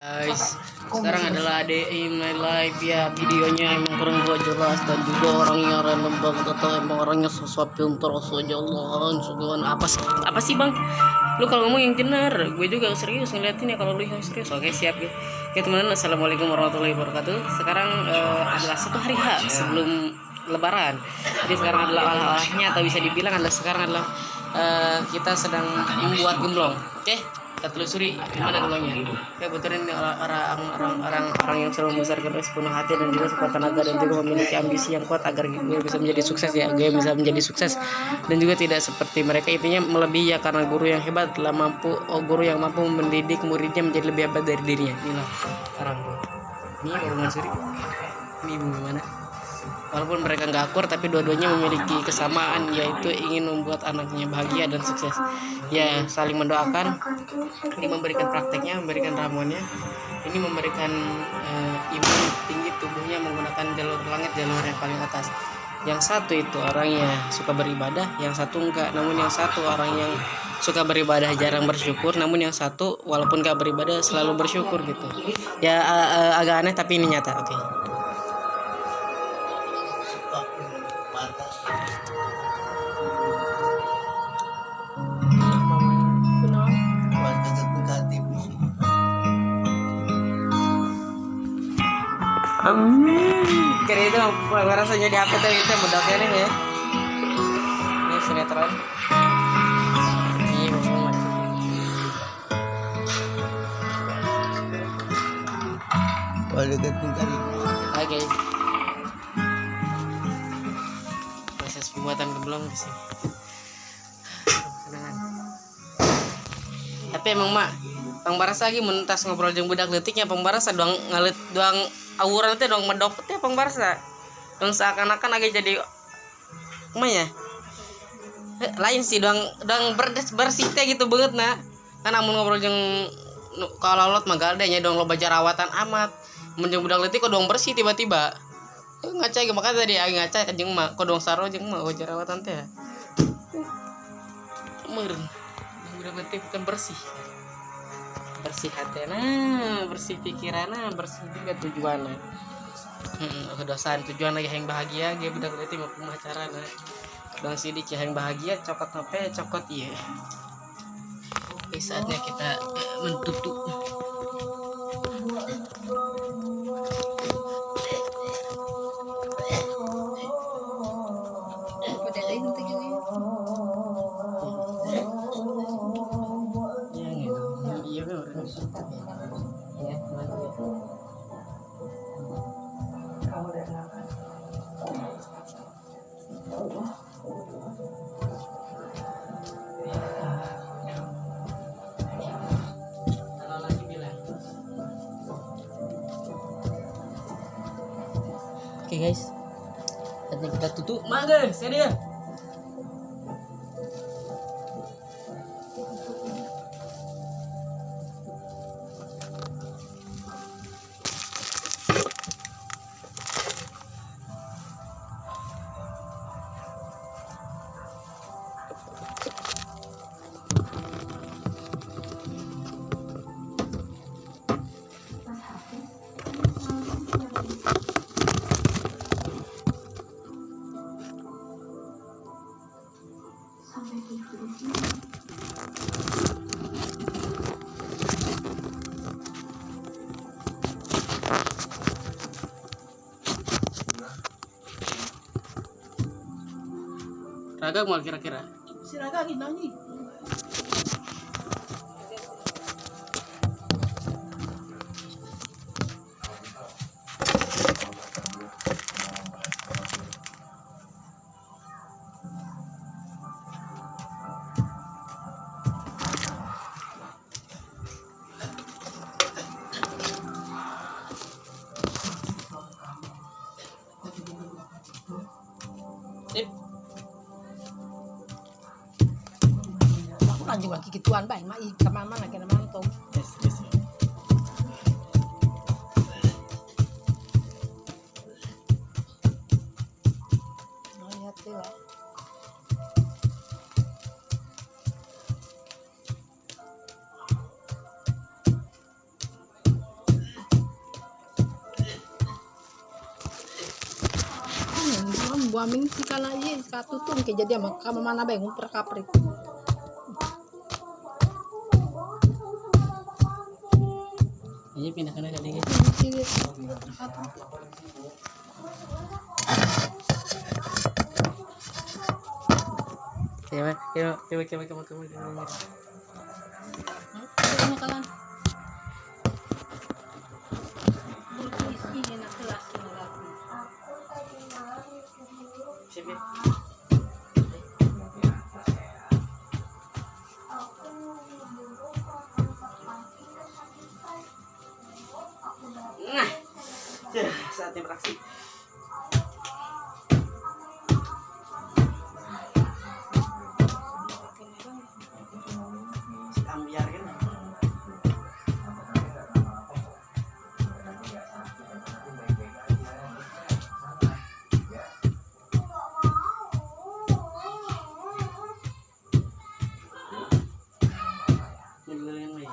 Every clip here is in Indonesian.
Guys, sekarang adalah ADI My Life ya, videonya emang kurang gua jelas dan juga orangnya random banget atau emang orangnya sosok filter aja Allah suguhan apa sih bang, lu kalau ngomong yang bener gue juga serius ngeliatin ya kalau lu yang serius. Oke siap ya. Oke teman-teman, assalamualaikum warahmatullahi wabarakatuh. Sekarang adalah satu hari sebelum lebaran, jadi sekarang adalah olah-olahnya atau bisa dibilang adalah sekarang adalah kita sedang membuat gemblong. Oke, kita telusuri gimana gemblongnya. Oke, kebetulan ini orang yang selalu membesarkan sepenuh hati dan juga sekuat tenaga dan juga memiliki ambisi yang kuat agar gue bisa menjadi sukses ya, gue bisa menjadi sukses dan juga tidak seperti mereka, intinya melebihi ya, karena guru yang hebat telah guru yang mampu mendidik muridnya menjadi lebih hebat dari dirinya. Inilah sekarang gue ini Bapak Mansuri, ini gimana. Walaupun mereka nggak akur, tapi dua-duanya memiliki kesamaan, yaitu ingin membuat anaknya bahagia dan sukses. Ya, saling mendoakan. Ini memberikan prakteknya, memberikan ramuannya. Ini memberikan imun tinggi tubuhnya menggunakan jalur langit, jalur yang paling atas. Yang satu itu orangnya suka beribadah, yang satu enggak. Namun yang satu orang yang suka beribadah jarang bersyukur, namun yang satu walaupun nggak beribadah selalu bersyukur gitu. Ya agak aneh tapi ini nyata. Oke. Kira itu rasanya di HP tuh itu bedaknya nih ya. Ini sinetron. Ini Muhammad. Kalau gantung kali. Oke. Proses pembuatan gemblong di sini. Senangan. Tapi emang mak, Bang Baras lagi mentas ngobrol jeung budak leutiknya Bang Baras doang ngalit doang awuran teh doang medok teh Bang Baras. Dong seakan-akan lagi jadi ya lain sih doang bersih teh gitu banget nah. Kan amun ngobrol jeung kalau lot mah galdenya dong loba jerawatan amat. Mun jeung budak leutik kok doang bersih tiba-tiba. Ngaca ge makanya tadi aing ngaca jeung mah kok doang saro jeung mah jerawatan teh. Meureun. Budak leutik bukan bersih. Bersih hatena, bersih pikiranna, bersih juga tujuanna. Kedosan tujuan lagi yang bahagia, dia budak leutik mau pemacarana. Dong sidik yang bahagia, cokot nope, cokot iya. Oke, saatnya kita mentutup. Oke guys, saatnya kita tutup. Mangga, saya dia. Raga mau kira-kira? Si Raga lagi nyanyi. Lanjut lagi gituan baik mak kemana kena mantau. Yes. Oh lihat tuh lah. suami si kana ieu satu tuh ke jadi ama ka mana bae ngumpul kaprik. Iya pindah kana kali guys. Coba. Ano kalan? Isi na kelas na lagi. Sip. Nah, saatnya beraksi. Ambiar kan? Ini yang lain.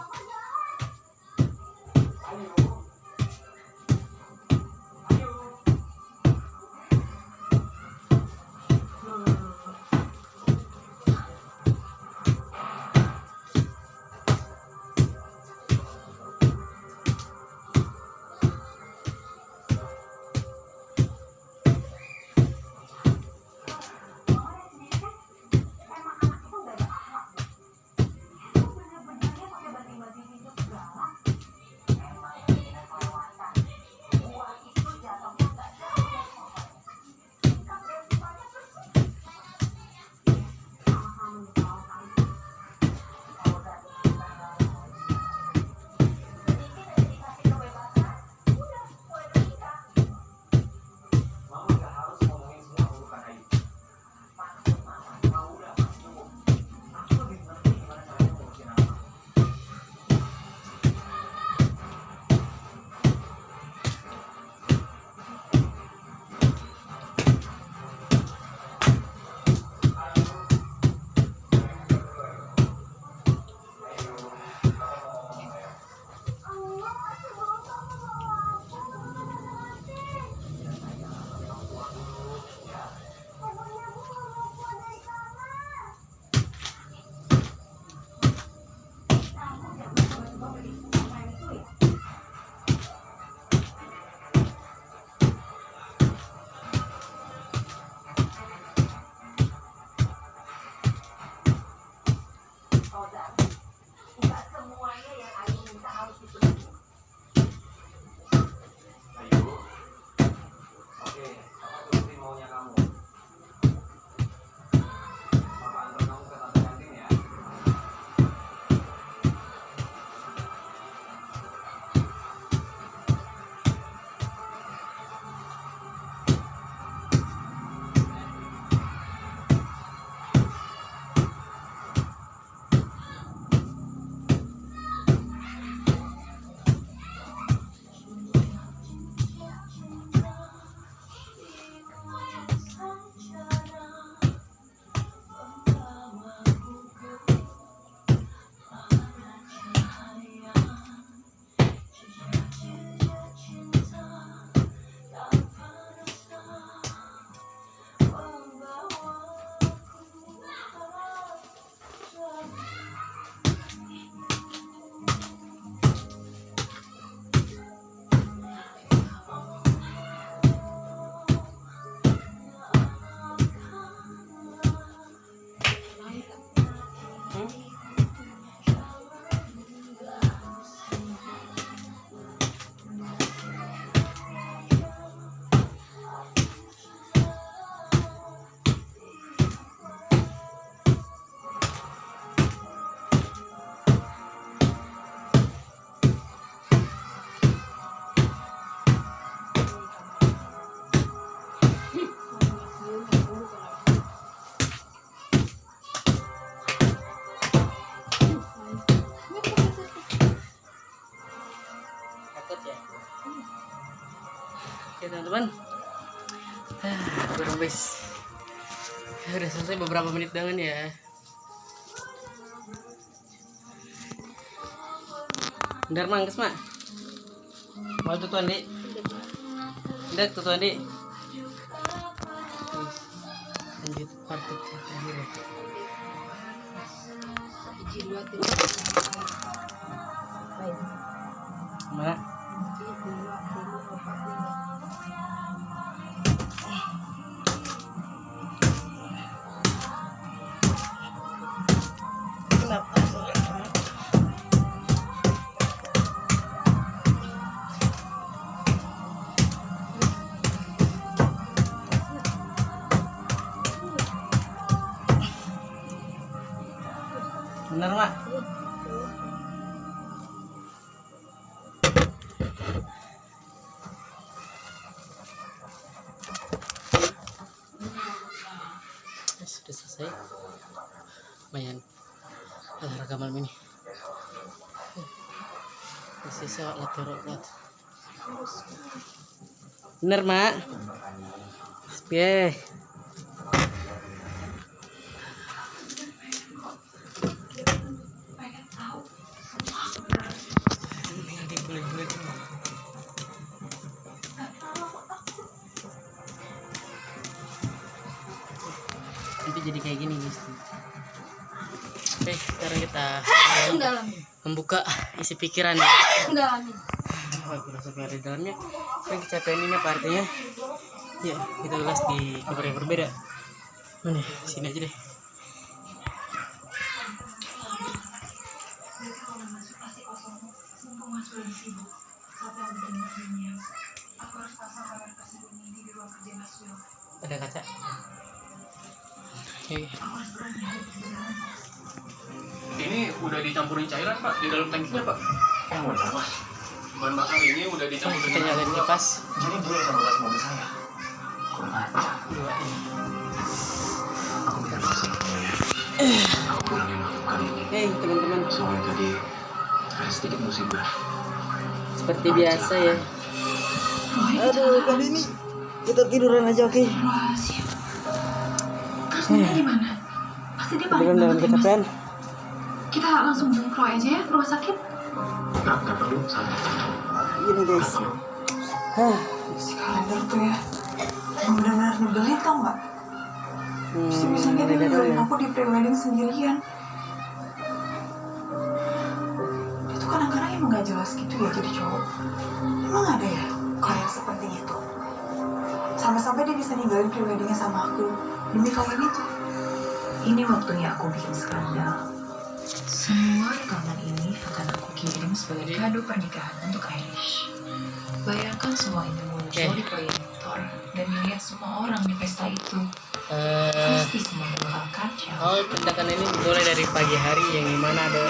Oke teman-teman, udah habis, udah selesai beberapa menit dengan ya. Bentar mang, kes mak. Mau tutuan di, udah tutuan di. lanjut part terakhir ya. Hiji, dua, tiga, baik. Mana? Hiji, dua, tiga, empat, lima. Kenapa? Benar, Mak? Sudah selesai. Lumayan olahraga malam ini. Sisa latihan kuat. Bener, Mak? Piye? Nanti jadi kayak gini guys. Oke, sekarang kita membuka isi pikiran ya. Oh, aku rasa di dalamnya. Yang kecapean ini apa artinya? Ya, kita ulas di kabar yang berbeda. Mana? Sini aja deh. Ada kaca. Oke. Ini udah dicampurin cairan Pak di dalam tangkinya Pak. Yang benar Mas. Bahan bakar ini udah dicampur Kita dengan nyalain kipas. Jadi dia yang bekas mobil saya. Kurang ajar. Dua ini. Aku minta maaf sama kamu ya. Aku pulangin waktu kali ini. Hei teman-teman, Soalnya tadi ada sedikit musibah. seperti biasa ya. Aduh, kali ini kita tiduran aja, oke? Terus Nina gimana? Pasti dia panik Dengan dalam banget ya, Mas. kecapean. Kita langsung jemput Roy aja ya ke rumah sakit. Nggak perlu santai. Gini guys. Si kalender tuh ya benar-benar nyebelin tau gak? Bisa-bisanya dia ninggalin aku di pre-wedding sendirian. Dia tuh kadang-kadang emang gak jelas gitu ya jadi cowok. Emang ada ya klien seperti itu? Sampai-sampai dia bisa ninggalin pre-weddingnya sama aku demi klien itu. Ini waktunya aku bikin skandal. Semua rekaman ini akan aku kirim sebagai kado pernikahan untuk Irish. Bayangkan semua ini muncul di proyektor dan dilihat semua orang di pesta itu. Pasti semuanya bakal kacau. Oh, tindakan ini dimulai dari pagi hari yang dimana ada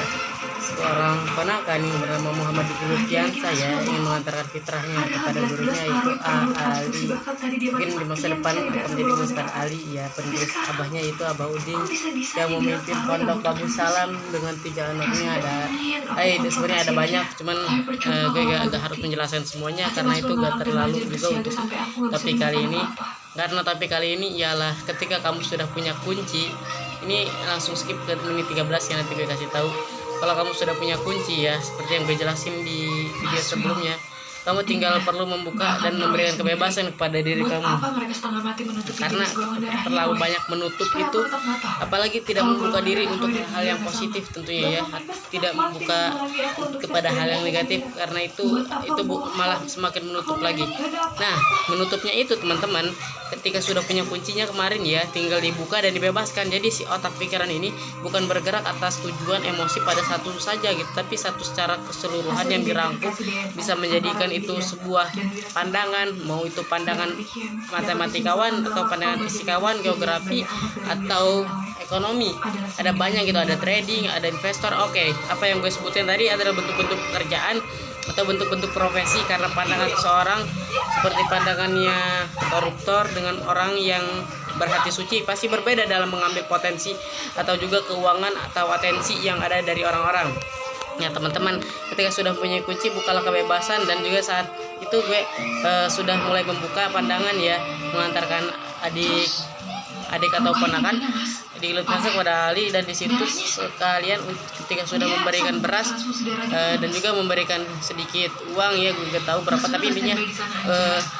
seorang ponakan yang bernama Muhammad Lutfiansa ya ingin mengantarkan fitrahnya kepada gurunya yaitu Ali. Mungkin di masa depan akan menjadi Ustaz Ali ya, penulis abahnya itu Abah Udin yang memimpin pondok Babu Salam dengan 3 anaknya. Sebenarnya ada banyak, cuman gue agak harus menjelaskan semuanya karena itu gak terlalu juga untuk topik kali ini. Karena topik kali ini ialah ketika kamu sudah punya kunci. Ini langsung skip ke menit 13 yang nanti gue kasih tahu. Kalau kamu sudah punya kunci ya, seperti yang gue jelasin di video sebelumnya, kamu tinggal perlu membuka dan memberikan kebebasan kepada diri kamu. Karena terlalu banyak menutup itu, apalagi tidak membuka diri untuk hal yang positif tentunya ya, tidak membuka kepada hal yang negatif, karena itu malah semakin menutup lagi. Nah, menutupnya itu teman-teman, ketika sudah punya kuncinya kemarin ya, tinggal dibuka dan dibebaskan. Jadi si otak pikiran ini bukan bergerak atas tujuan emosi pada satu saja gitu, tapi satu secara keseluruhan yang dirangkum bisa menjadikan itu sebuah pandangan, mau itu pandangan matematikawan atau pandangan fisikawan, geografi atau ekonomi. Ada banyak gitu, ada trading, ada investor. Oke, apa yang gue sebutin tadi adalah bentuk-bentuk pekerjaan atau bentuk-bentuk profesi, karena pandangan seseorang seperti pandangannya koruptor dengan orang yang berhati suci pasti berbeda dalam mengambil potensi atau juga keuangan atau atensi yang ada dari orang-orang. Ya teman-teman, ketika sudah punya kunci, bukalah kebebasan. Dan juga saat itu gue sudah mulai membuka pandangan ya, mengantarkan adik atau ponakan digelutkan kepada Ali, dan di situ sekalian ketika sudah memberikan beras dan juga memberikan sedikit uang ya, gue gak tahu berapa, tapi intinya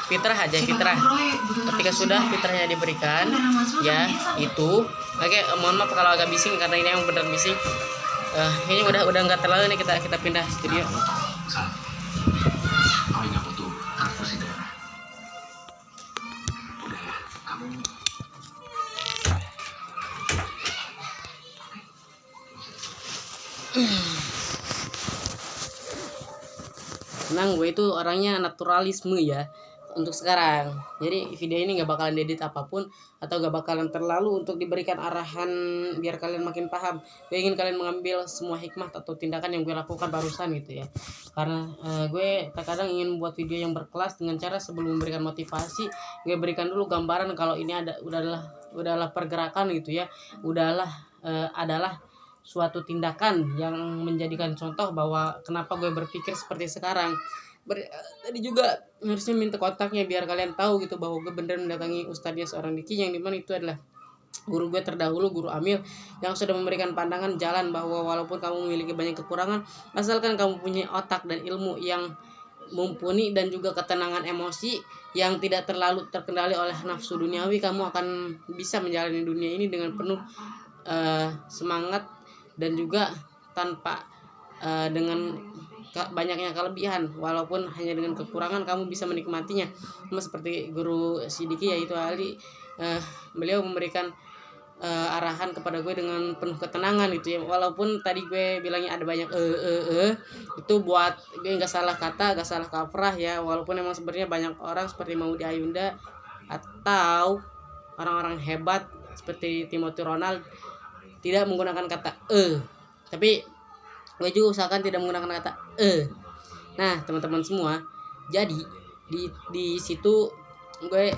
fitrah aja, fitrah. Ketika sudah fitrahnya diberikan ya itu, oke, mohon maaf kalau agak bising karena ini yang benar bising. Kayaknya udah nggak terlalu nih, kita pindah studio. Oh nggak butuh transfusi darah. Udah ya, kamu. Tenang, gue itu orangnya naturalisme ya untuk sekarang. Jadi video ini nggak bakalan diedit apapun atau nggak bakalan terlalu untuk diberikan arahan biar kalian makin paham. Gue ingin kalian mengambil semua hikmah atau tindakan yang gue lakukan barusan gitu ya. Karena gue terkadang ingin membuat video yang berkelas dengan cara sebelum memberikan motivasi, gue berikan dulu gambaran kalau ini udahlah pergerakan gitu ya. Adalah suatu tindakan yang menjadikan contoh bahwa kenapa gue berpikir seperti sekarang. Tadi juga harusnya minta kontaknya biar kalian tahu gitu bahwa gue bener mendatangi ustadznya seorang Diki, yang dimana itu adalah guru gue terdahulu, guru Amil, yang sudah memberikan pandangan jalan bahwa walaupun kamu memiliki banyak kekurangan, asalkan kamu punya otak dan ilmu yang mumpuni dan juga ketenangan emosi yang tidak terlalu terkendali oleh nafsu duniawi, kamu akan bisa menjalani dunia ini dengan penuh semangat dan juga tanpa dengan banyaknya kelebihan, walaupun hanya dengan kekurangan kamu bisa menikmatinya. Sama seperti guru Sidiki yaitu Ali, beliau memberikan arahan kepada gue dengan penuh ketenangan gitu ya, walaupun tadi gue bilangnya ada banyak itu buat gue nggak salah kata, nggak salah kaprah ya, walaupun emang sebenarnya banyak orang seperti Maudy Ayunda atau orang-orang hebat seperti Timothy Ronald tidak menggunakan kata tapi gue juga usahakan tidak menggunakan kata Nah teman-teman semua, jadi di situ gue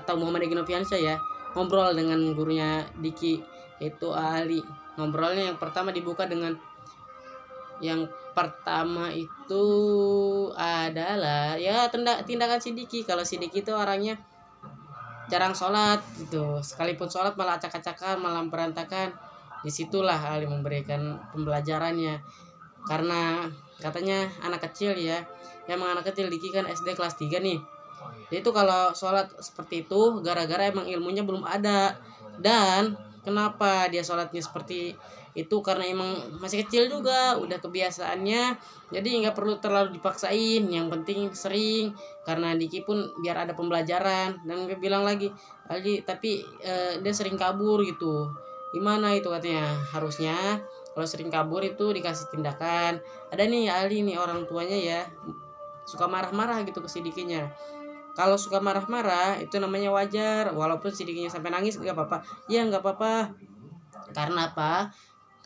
atau Muhammad Egi Noviansyah ya ngobrol dengan gurunya Diki yaitu Ali. Ngobrolnya yang pertama dibuka dengan yang pertama itu adalah ya tindakan si Diki. Kalau si Diki itu orangnya jarang sholat gitu, sekalipun sholat malah acak-acakan, malah berantakan. Disitulah Ali memberikan pembelajarannya, karena katanya anak kecil ya, emang anak kecil Diki kan SD kelas 3 nih. Jadi itu kalau sholat seperti itu gara-gara emang ilmunya belum ada. Dan kenapa dia sholatnya seperti itu, karena emang masih kecil juga, udah kebiasaannya, jadi nggak perlu terlalu dipaksain, yang penting sering. Karena Diki pun biar ada pembelajaran. Dan gue bilang lagi, Ali tapi dia sering kabur gitu. Gimana itu katanya, harusnya kalau sering kabur itu dikasih tindakan. Ada nih Ali nih orang tuanya ya suka marah-marah gitu ke si Dikinya. Kalau suka marah-marah itu namanya wajar, walaupun si Dikinya sampai nangis nggak apa-apa. Ya nggak apa-apa. Karena apa?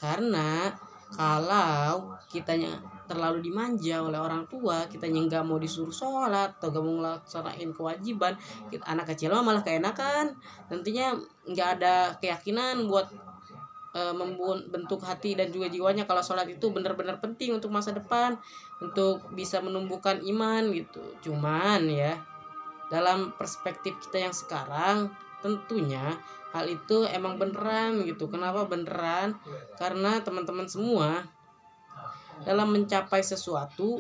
Karena kalau kitanya terlalu dimanja oleh orang tua, kitanya nggak mau disuruh sholat atau nggak mau ngelaksanain kewajiban, anak kecil malah keenakan, nantinya nggak ada keyakinan buat membentuk hati dan juga jiwanya kalau sholat itu benar-benar penting untuk masa depan, untuk bisa menumbuhkan iman gitu. Cuman ya dalam perspektif kita yang sekarang tentunya hal itu emang beneran gitu. Kenapa beneran? Karena teman-teman semua dalam mencapai sesuatu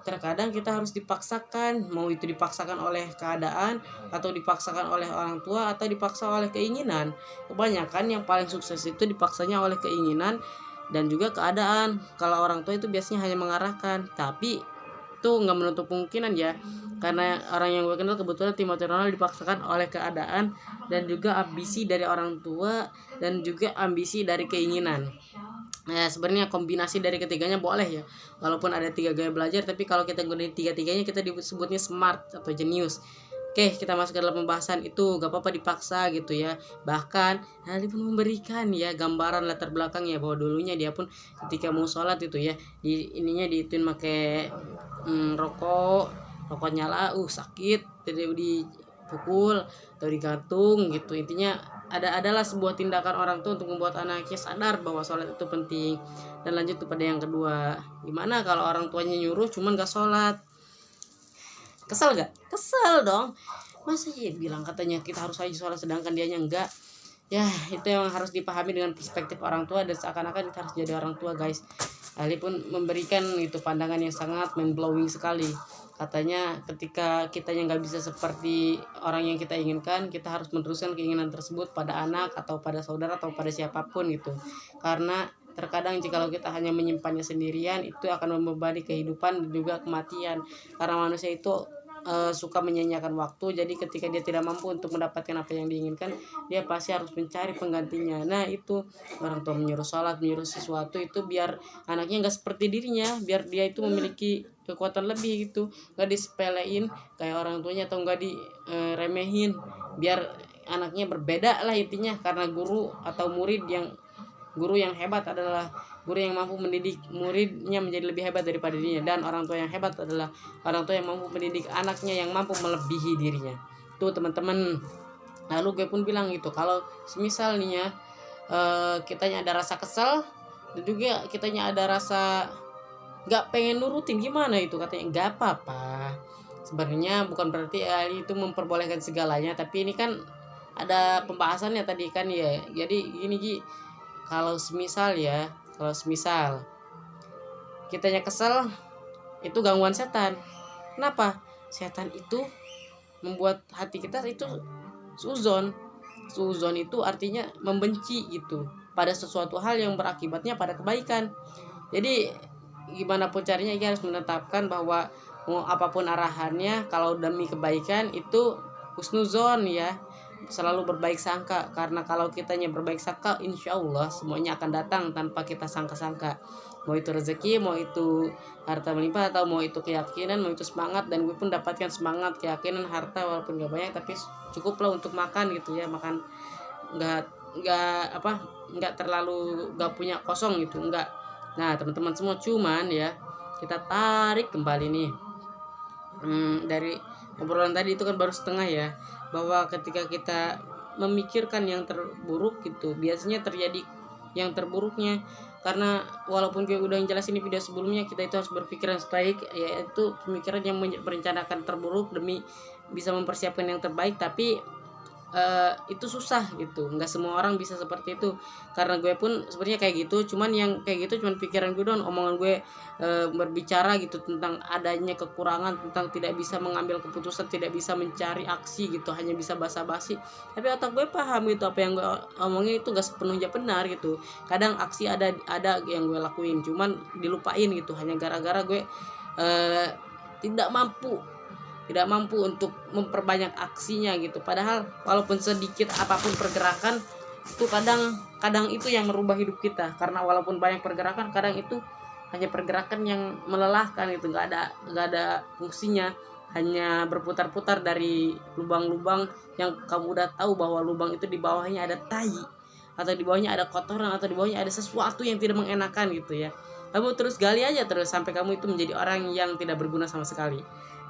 terkadang kita harus dipaksakan, mau itu dipaksakan oleh keadaan atau dipaksakan oleh orang tua atau dipaksa oleh keinginan. Kebanyakan yang paling sukses itu dipaksanya oleh keinginan dan juga keadaan. Kalau orang tua itu biasanya hanya mengarahkan, tapi itu nggak menutup kemungkinan ya, karena orang yang gue kenal kebetulan Timothy Ronald dipaksakan oleh keadaan dan juga ambisi dari orang tua dan juga ambisi dari keinginan. Nah sebenarnya kombinasi dari ketiganya boleh ya, walaupun ada 3 gaya belajar, tapi kalau kita gunain 3-tiganya kita disebutnya smart atau jenius. Oke, kita masuk ke dalam pembahasan itu, gak apa-apa dipaksa gitu ya. Bahkan Ali pun memberikan ya gambaran latar belakangnya bahwa dulunya dia pun ketika mau sholat itu ya ininya diituin pakai rokok nyala, sakit, jadi dipukul atau digantung gitu. Intinya adalah sebuah tindakan orang tua untuk membuat anaknya sadar bahwa sholat itu penting. Dan lanjut kepada yang kedua, gimana kalau orang tuanya nyuruh cuman gak sholat? Kesel gak? Kesel dong. Masa dia bilang katanya kita harus aja sholat sedangkan dianya enggak? Ya itu yang harus dipahami dengan perspektif orang tua, dan seakan-akan kita harus jadi orang tua guys. Ali pun memberikan itu pandangan yang sangat mind blowing sekali. Katanya ketika kita yang nggak bisa seperti orang yang kita inginkan, kita harus meneruskan keinginan tersebut pada anak atau pada saudara atau pada siapapun gitu. Karena terkadang jikalau kita hanya menyimpannya sendirian, itu akan membebani kehidupan dan juga kematian. Karena manusia itu suka menyanyiakan waktu, jadi ketika dia tidak mampu untuk mendapatkan apa yang diinginkan, dia pasti harus mencari penggantinya. Nah itu orang tua menyuruh sholat, menyuruh sesuatu itu biar anaknya nggak seperti dirinya, biar dia itu memiliki kekuatan lebih gitu, nggak disepelein kayak orang tuanya atau nggak diremehin, biar anaknya berbeda lah intinya. Karena guru yang hebat adalah guru yang mampu mendidik muridnya menjadi lebih hebat daripada dirinya, dan orang tua yang hebat adalah orang tua yang mampu mendidik anaknya yang mampu melebihi dirinya. Tuh teman-teman. Lalu gue pun bilang gitu, kalau semisal nih ya kitanya ada rasa kesel dan juga kitanya ada rasa nggak pengen nurutin, gimana itu, katanya nggak apa-apa. Sebenarnya bukan berarti itu memperbolehkan segalanya, tapi ini kan ada pembahasannya tadi kan ya. Jadi gini Gi, kalau semisal kitanya kesel, itu gangguan setan. Kenapa? Setan itu membuat hati kita itu suzon itu artinya membenci gitu pada sesuatu hal yang berakibatnya pada kebaikan. Jadi gimana pun caranya kita harus menetapkan bahwa mau apapun arahannya, kalau demi kebaikan itu husnuzon ya, selalu berbaik sangka. Karena kalau kitanya berbaik sangka, insya Allah semuanya akan datang tanpa kita sangka-sangka. Mau itu rezeki, mau itu harta melimpah, atau mau itu keyakinan, mau itu semangat. Dan gue pun dapatkan semangat, keyakinan, harta walaupun gak banyak, tapi cukuplah untuk makan gitu ya. Makan nggak terlalu gak punya kosong gitu, enggak. Nah teman-teman semua, cuman ya kita tarik kembali nih dari obrolan tadi itu kan baru setengah ya, bahwa ketika kita memikirkan yang terburuk gitu, biasanya terjadi yang terburuknya. Karena walaupun gue udah jelasin di video sebelumnya, kita itu harus berpikiran baik, yaitu pemikiran yang merencanakan terburuk demi bisa mempersiapkan yang terbaik. Tapi itu susah gitu, nggak semua orang bisa seperti itu. Karena gue pun sebenarnya kayak gitu, cuman yang kayak gitu cuman pikiran gue doang, omongan gue berbicara gitu tentang adanya kekurangan, tentang tidak bisa mengambil keputusan, tidak bisa mencari aksi gitu, hanya bisa basa-basi. Tapi otak gue paham gitu, apa yang gue omongin itu nggak sepenuhnya benar gitu. Kadang aksi ada yang gue lakuin, cuman dilupain gitu, hanya gara-gara gue tidak mampu untuk memperbanyak aksinya gitu. Padahal walaupun sedikit apapun pergerakan itu kadang itu yang merubah hidup kita. Karena walaupun banyak pergerakan, kadang itu hanya pergerakan yang melelahkan gitu, nggak ada fungsinya, hanya berputar-putar dari lubang-lubang yang kamu udah tahu bahwa lubang itu di bawahnya ada tai, atau di bawahnya ada kotoran, atau di bawahnya ada sesuatu yang tidak mengenakan gitu ya. Kamu terus gali aja terus sampai kamu itu menjadi orang yang tidak berguna sama sekali.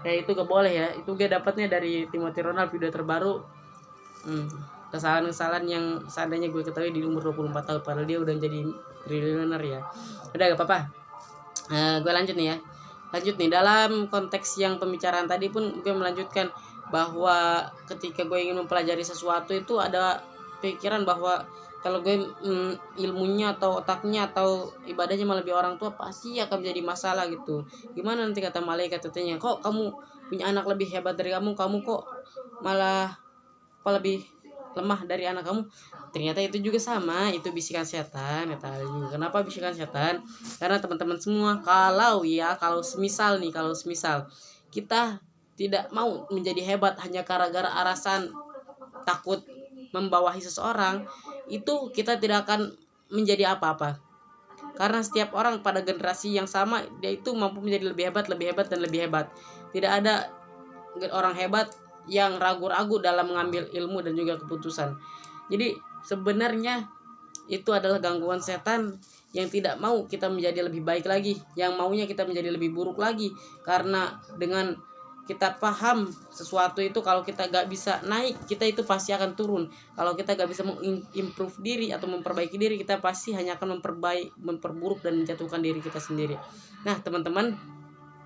Ya itu gak boleh ya. Itu gue dapatnya dari Timothy Ronald, video terbaru. Kesalahan-kesalahan yang seandainya gue ketahui di umur 24 tahun, padahal dia udah jadi triliuner ya. Udah gak apa-apa. Gue lanjut nih ya. Dalam konteks yang pembicaraan tadi pun gue melanjutkan bahwa ketika gue ingin mempelajari sesuatu itu ada pikiran bahwa kalau gue ilmunya atau otaknya atau ibadahnya melebihi orang tua, pasti akan menjadi masalah gitu. Gimana nanti kata malaikat katanya, kok kamu punya anak lebih hebat dari kamu kok malah lebih lemah dari anak kamu? Ternyata itu juga sama, itu bisikan setan ya tadi. Kenapa bisikan setan? Karena teman-teman semua, kalau semisal kita tidak mau menjadi hebat hanya gara-gara alasan takut membawahi seseorang, itu kita tidak akan menjadi apa-apa. Karena setiap orang pada generasi yang sama, dia itu mampu menjadi lebih hebat. Tidak ada orang hebat yang ragu-ragu dalam mengambil ilmu dan juga keputusan. Jadi sebenarnya itu adalah gangguan setan yang tidak mau kita menjadi lebih baik lagi, yang maunya kita menjadi lebih buruk lagi. Karena dengan kita paham sesuatu itu, kalau kita gak bisa naik, kita itu pasti akan turun. Kalau kita gak bisa mengimprove diri atau memperbaiki diri, kita pasti hanya akan memperburuk dan menjatuhkan diri kita sendiri. Nah teman-teman,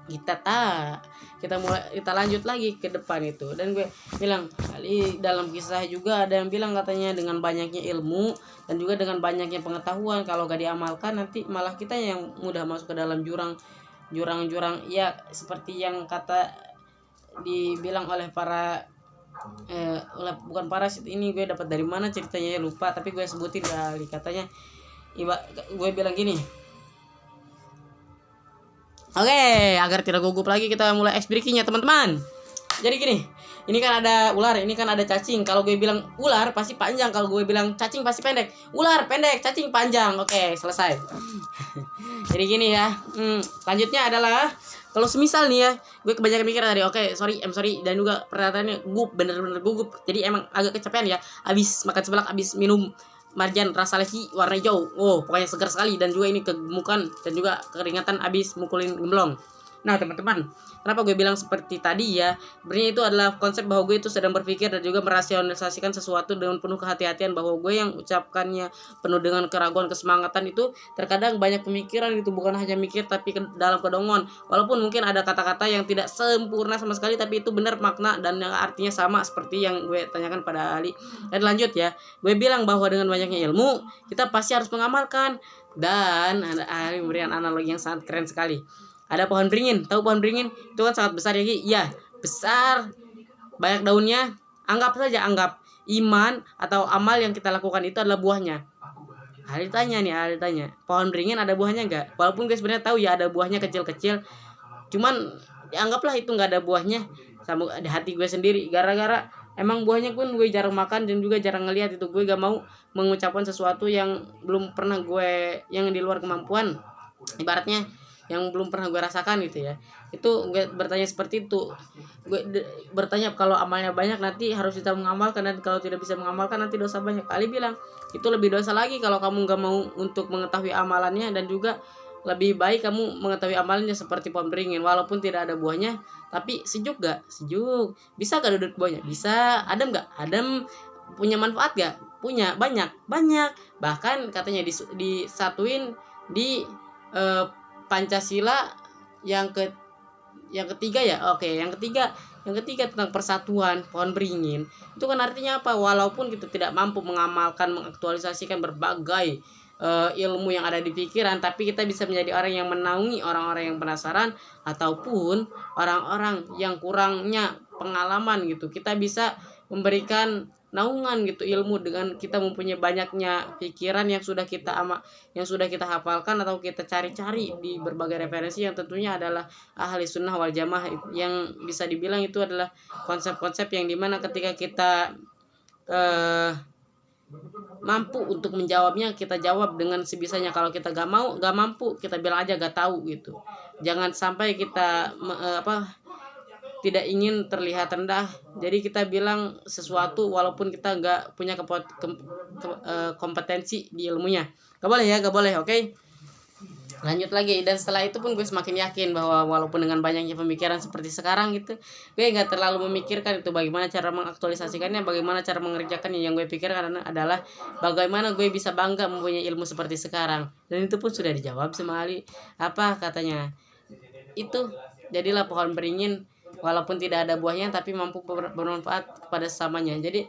kita lanjut lagi ke depan itu. Dan gue bilang kali dalam kisah juga ada yang bilang katanya dengan banyaknya ilmu dan juga dengan banyaknya pengetahuan, kalau gak diamalkan nanti malah kita yang mudah masuk ke dalam jurang ya, seperti yang kata dibilang oleh para bukan parasit ini, gue dapat dari mana ceritanya ya lupa, tapi gue sebutin dari katanya gue bilang gini. Oke, agar tidak gugup lagi kita mulai ice breaking-nya teman-teman. Jadi gini, ini kan ada ular, ini kan ada cacing. Kalau gue bilang ular pasti panjang, kalau gue bilang cacing pasti pendek. Ular pendek, cacing panjang. Oke, selesai. Jadi gini ya. Lanjutnya adalah kalau semisal nih ya, gue kebanyakan mikir tadi. Oke, sorry, dan juga pernyataannya bener-bener gugup. Jadi emang agak kecapean ya. Abis makan seblak, abis minum marjan rasa leci warna hijau. Oh, pokoknya segar sekali. Dan juga ini kegemukan dan juga keringatan abis mukulin gemblong. Nah teman-teman, kenapa gue bilang seperti tadi ya, sebenarnya itu adalah konsep bahwa gue itu sedang berpikir dan juga merasionalisasikan sesuatu dengan penuh kehati-hatian, bahwa gue yang ucapkannya penuh dengan keraguan, kesemangatan itu terkadang banyak pemikiran gitu, bukan hanya mikir tapi dalam kedongon. Walaupun mungkin ada kata-kata yang tidak sempurna sama sekali, tapi itu benar makna dan yang artinya sama seperti yang gue tanyakan pada Ali. Dan lanjut ya, gue bilang bahwa dengan banyaknya ilmu kita pasti harus mengamalkan. Dan Ali memberikan analogi yang sangat keren sekali. Ada pohon beringin, tahu pohon beringin? Itu kan sangat besar ya, Ki? Iya, besar, banyak daunnya. Anggap iman atau amal yang kita lakukan itu adalah buahnya. Ali tanya, pohon beringin ada buahnya nggak? Walaupun gue sebenarnya tahu ya ada buahnya kecil-kecil, cuman anggaplah itu nggak ada buahnya sama di hati gue sendiri. Gara-gara emang buahnya pun gue jarang makan dan juga jarang ngelihat itu. Gue gak mau mengucapkan sesuatu yang belum pernah gue, yang di luar kemampuan, ibaratnya yang belum pernah gue rasakan gitu ya. Itu gue bertanya seperti itu. Gue bertanya kalau amalnya banyak nanti harus kita mengamalkan, dan kalau tidak bisa mengamalkan nanti dosa banyak. Ali bilang itu lebih dosa lagi kalau kamu gak mau untuk mengetahui amalannya, dan juga lebih baik kamu mengetahui amalannya seperti pohon beringin, walaupun tidak ada buahnya tapi sejuk gak? Sejuk. Bisa gak duduk buahnya? Bisa. Adem gak? Adem. Punya manfaat gak? Punya. Banyak. Bahkan katanya disatuin di Pancasila yang ketiga ya. Oke, yang ketiga tentang persatuan pohon beringin. Itu kan artinya apa? Walaupun kita tidak mampu mengamalkan, mengaktualisasikan berbagai ilmu yang ada di pikiran, tapi kita bisa menjadi orang yang menaungi orang-orang yang penasaran ataupun orang-orang yang kurangnya pengalaman gitu. Kita bisa memberikan naungan gitu ilmu dengan kita mempunyai banyaknya pikiran yang sudah kita hafalkan atau kita cari-cari di berbagai referensi yang tentunya adalah ahli sunnah wal jamaah, yang bisa dibilang itu adalah konsep-konsep yang dimana ketika kita mampu untuk menjawabnya, kita jawab dengan sebisanya. Kalau kita gak mampu, kita bilang aja gak tahu gitu. Jangan sampai kita tidak ingin terlihat rendah, jadi kita bilang sesuatu walaupun kita nggak punya kompetensi di ilmunya. Gak boleh, oke? Lanjut lagi, dan setelah itu pun gue semakin yakin bahwa walaupun dengan banyaknya pemikiran seperti sekarang gitu, gue nggak terlalu memikirkan itu bagaimana cara mengaktualisasikannya, bagaimana cara mengerjakannya. Yang gue pikirkan adalah bagaimana gue bisa bangga mempunyai ilmu seperti sekarang. Dan itu pun sudah dijawab sama Ali. Apa katanya? Itu jadilah pohon beringin walaupun tidak ada buahnya tapi mampu bermanfaat kepada sesamanya. Jadi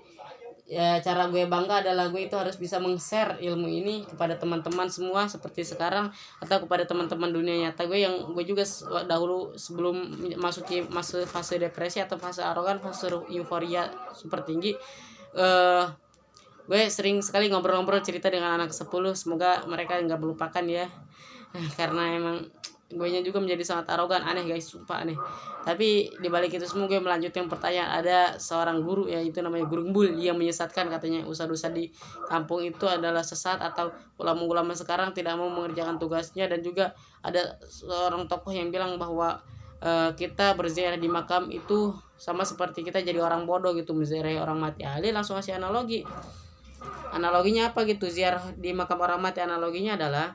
ya, cara gue bangga adalah gue itu harus bisa meng-share ilmu ini kepada teman-teman semua seperti sekarang, atau kepada teman-teman dunia nyata gue yang gue juga dahulu sebelum masuki fase depresi atau fase arogan, fase euforia super tinggi, gue sering sekali ngobrol-ngobrol cerita dengan anak 10. Semoga mereka nggak melupakan ya, karena emang gue nya juga menjadi sangat arogan, aneh guys, sumpah aneh. Tapi dibalik itu semua gue melanjutkan pertanyaan. Ada seorang guru ya, itu namanya Guru Mbul, yang menyesatkan katanya ustadz-ustadz di kampung itu adalah sesat, atau ulama-ulama sekarang tidak mau mengerjakan tugasnya. Dan juga ada seorang tokoh yang bilang bahwa kita berziarah di makam itu sama seperti kita jadi orang bodoh gitu menziarahi orang mati. Ali langsung kasih analoginya apa gitu, ziarah di makam orang mati analoginya adalah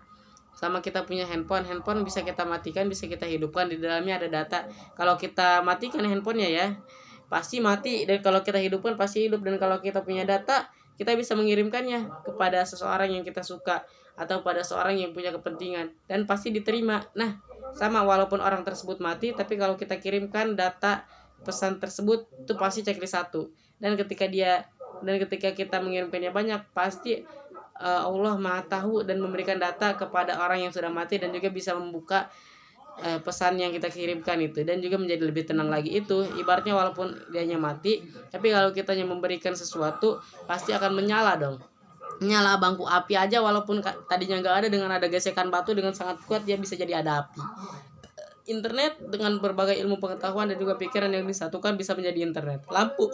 sama kita punya handphone bisa kita matikan, bisa kita hidupkan, di dalamnya ada data. Kalau kita matikan handphonenya ya pasti mati, dan kalau kita hidupkan pasti hidup. Dan kalau kita punya data, kita bisa mengirimkannya kepada seseorang yang kita suka atau pada seorang yang punya kepentingan, dan pasti diterima. Nah sama walaupun orang tersebut mati, tapi kalau kita kirimkan data pesan tersebut itu pasti checklist 1. Dan ketika kita mengirimkannya banyak, pasti Allah Maha tahu dan memberikan data kepada orang yang sudah mati, dan juga bisa membuka pesan yang kita kirimkan itu, dan juga menjadi lebih tenang lagi. Itu ibaratnya walaupun dianya mati, tapi kalau kitanya memberikan sesuatu pasti akan menyala dong. Nyala bangku api aja, walaupun tadinya nggak ada, dengan ada gesekan batu dengan sangat kuat dia bisa jadi ada api. Internet dengan berbagai ilmu pengetahuan dan juga pikiran yang disatukan bisa menjadi internet. Lampu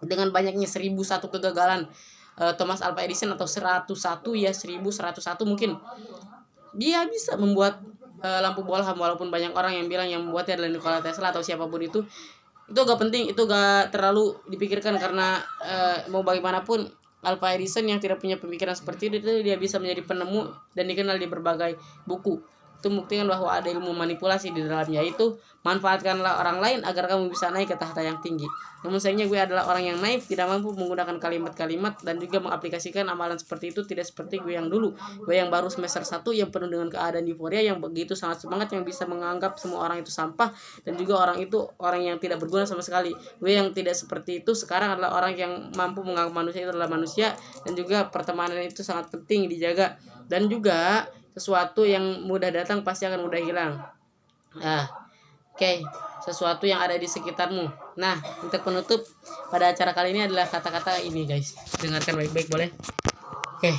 dengan banyaknya 1001 kegagalan Thomas Alva Edison, atau 1101 mungkin, dia bisa membuat lampu bohlam, walaupun banyak orang yang bilang yang membuatnya adalah Nikola Tesla atau siapapun itu gak penting, itu gak terlalu dipikirkan, karena mau bagaimanapun Alva Edison yang tidak punya pemikiran seperti itu dia bisa menjadi penemu dan dikenal di berbagai buku. Itu membuktikan bahwa ada ilmu manipulasi di dalamnya, yaitu manfaatkanlah orang lain agar kamu bisa naik ke tahta yang tinggi. Namun sayangnya gue adalah orang yang naif, tidak mampu menggunakan kalimat-kalimat dan juga mengaplikasikan amalan seperti itu, tidak seperti gue yang dulu. Gue yang baru semester 1 yang penuh dengan keadaan euforia, yang begitu sangat semangat, yang bisa menganggap semua orang itu sampah, dan juga orang itu orang yang tidak berguna sama sekali. Gue yang tidak seperti itu sekarang adalah orang yang mampu menganggap manusia itu adalah manusia, dan juga pertemanan itu sangat penting dijaga, dan juga sesuatu yang mudah datang pasti akan mudah hilang. Oke. Sesuatu yang ada di sekitarmu. Nah, untuk penutup pada acara kali ini adalah kata-kata ini, guys. Dengarkan baik-baik, boleh? Oke.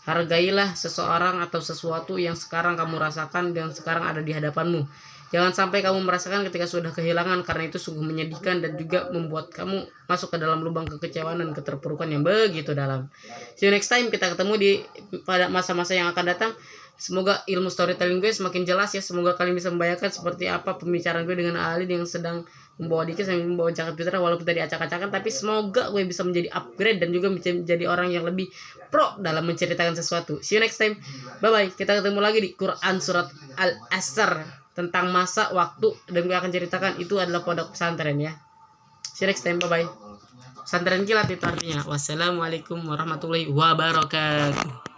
Hargailah seseorang atau sesuatu yang sekarang kamu rasakan dan sekarang ada di hadapanmu. Jangan sampai kamu merasakan ketika sudah kehilangan, karena itu sungguh menyedihkan dan juga membuat kamu masuk ke dalam lubang kekecewaan dan keterpurukan yang begitu dalam. See you next time. Kita ketemu pada masa-masa yang akan datang. Semoga ilmu storytelling gue semakin jelas ya. Semoga kalian bisa membayangkan seperti apa pembicaraan gue dengan Ali yang sedang membawa Diki sambil membawa Cakap Fitra, walaupun tadi acak-acakan, tapi semoga gue bisa menjadi upgrade dan juga menjadi orang yang lebih pro dalam menceritakan sesuatu. See you next time. Bye-bye. Kita ketemu lagi di Quran Surat Al-Asr tentang masa, waktu, dan gue akan ceritakan itu adalah pondok pesantren ya. See you next time. Bye-bye. Pesantren kilat itu artinya. Wassalamualaikum warahmatullahi wabarakatuh.